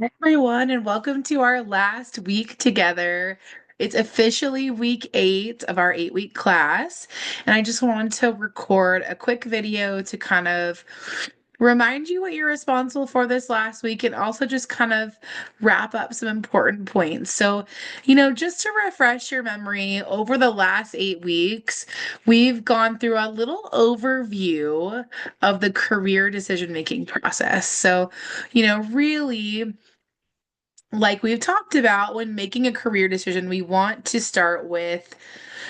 Hi, everyone, and welcome to our last week together. It's officially week 8 of our 8-week class, and I just wanted to record a quick video to kind of remind you what you're responsible for this last week and also just kind of wrap up some important points. So, just to refresh your memory, over the last 8 weeks, we've gone through a little overview of the career decision-making process. So, really, like we've talked about, when making a career decision, we want to start with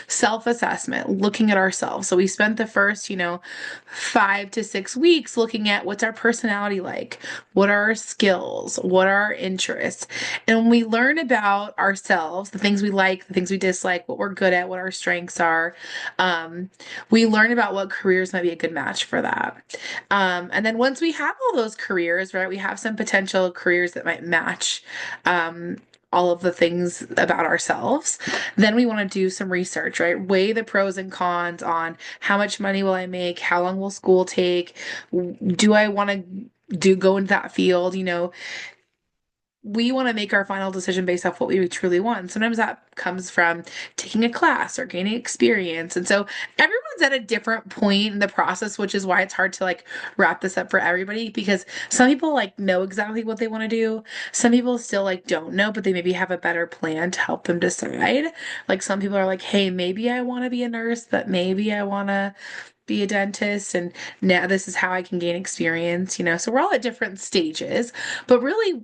self-assessment, looking at ourselves. So we spent the first, 5 to 6 weeks looking at what's our personality like, what are our skills, what are our interests. And when we learn about ourselves, the things we like, the things we dislike, what we're good at, what our strengths are, we learn about what careers might be a good match for that. And then once we have all those careers, right, we have some potential careers that might match um, all of the things about ourselves. Then we want to do some research, right? Weigh the pros and cons on how much money will I make? How long will school take? Do I want to go into that field? We want to make our final decision based off what we truly want. And sometimes that comes from taking a class or gaining experience. And so everyone's at a different point in the process, which is why it's hard to like wrap this up for everybody because some people like know exactly what they want to do. Some people still like don't know, but they maybe have a better plan to help them decide. Like some people are like, hey, maybe I want to be a nurse, but maybe I want to be a dentist and now this is how I can gain experience. So we're all at different stages, but really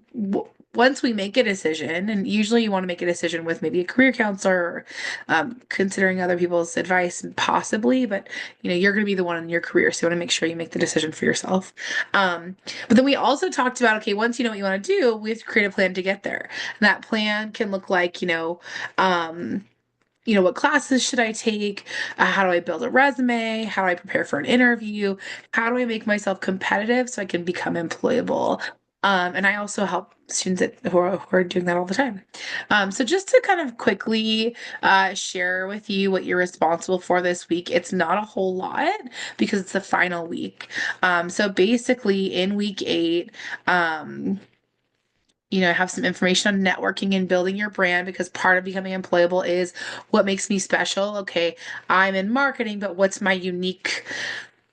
once we make a decision, and usually you want to make a decision with maybe a career counselor or considering other people's advice possibly, but you're going to be the one in your career, so you want to make sure you make the decision for yourself. But then we also talked about, okay, once you know what you want to do, we have to create a plan to get there. And that plan can look like, what classes should I take? How do I build a resume? How do I prepare for an interview? How do I make myself competitive so I can become employable? And I also help students who are doing that all the time. So just to kind of quickly share with you what you're responsible for this week, it's not a whole lot because it's the final week. So basically in week 8, have some information on networking and building your brand because part of becoming employable is what makes me special. Okay, I'm in marketing, but what's my unique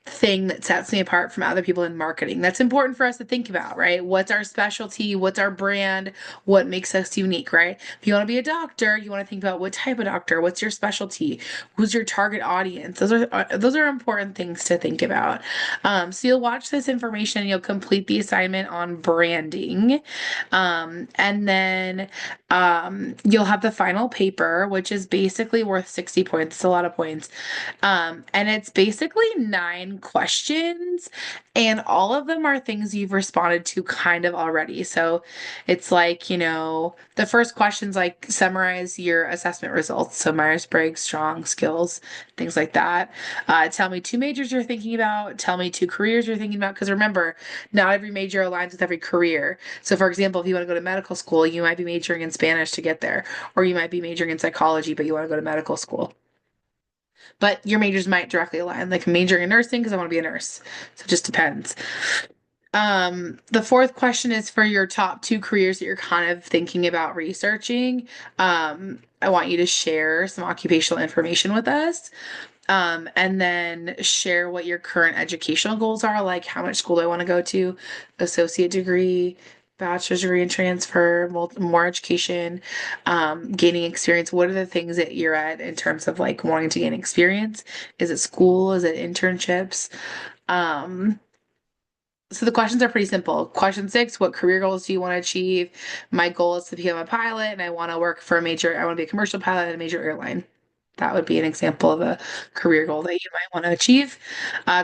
thing that sets me apart from other people in marketing? That's important for us to think about, right? What's our specialty? What's our brand? What makes us unique, right? If you want to be a doctor, you want to think about what type of doctor, what's your specialty, who's your target audience. Those are important things to think about. So you'll watch this information and you'll complete the assignment on branding. And then you'll have the final paper, which is basically worth 60 points. It's a lot of points. And it's basically 9 questions, and all of them are things you've responded to kind of already. So it's like, the first question's like summarize your assessment results. So Myers-Briggs, strong skills, things like that. Tell me 2 majors you're thinking about. Tell me 2 careers you're thinking about. Because remember, not every major aligns with every career. So, for example, if you want to go to medical school, you might be majoring in Spanish to get there, or you might be majoring in psychology, but you want to go to medical school. But your majors might directly align, like majoring in nursing because I want to be a nurse. So it just depends. The fourth question is for your top 2 careers that you're kind of thinking about researching. I want you to share some occupational information with us. And then share what your current educational goals are, like how much school do I want to go to, associate degree, bachelor's degree and transfer, more education, gaining experience. What are the things that you're at in terms of like wanting to gain experience? Is it school? Is it internships? Um, so the questions are pretty simple. Question 6, what career goals do you want to achieve? My goal is to become a pilot and I want to work for I want to be a commercial pilot at a major airline. That would be an example of a career goal that you might want to achieve.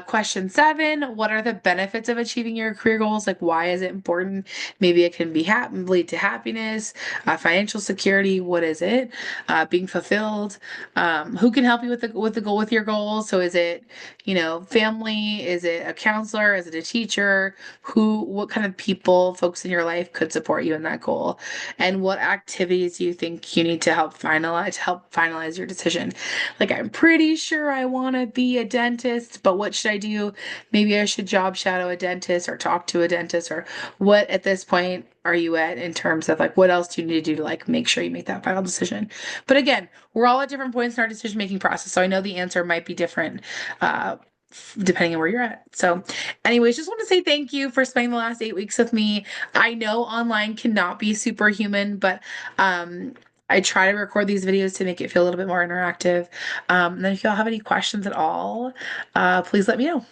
Question 7, what are the benefits of achieving your career goals? Like, why is it important? Maybe it can be lead to happiness, financial security. What is it? Being fulfilled. Who can help you with your goals? So is it, family? Is it a counselor? Is it a teacher? What kind of people, folks in your life could support you in that goal? And what activities do you think you need to help finalize your decision? decision. Like, I'm pretty sure I want to be a dentist, but what should I do? Maybe I should job shadow a dentist or talk to a dentist, or what at this point are you at in terms of like what else do you need to do to like make sure you make that final decision? But again, we're all at different points in our decision making process, so I know the answer might be different uh, depending on where you're at. So, anyways, just want to say thank you for spending the last 8 weeks with me. I know online cannot be superhuman, but um, I try to record these videos to make it feel a little bit more interactive. And then if y'all have any questions at all, please let me know.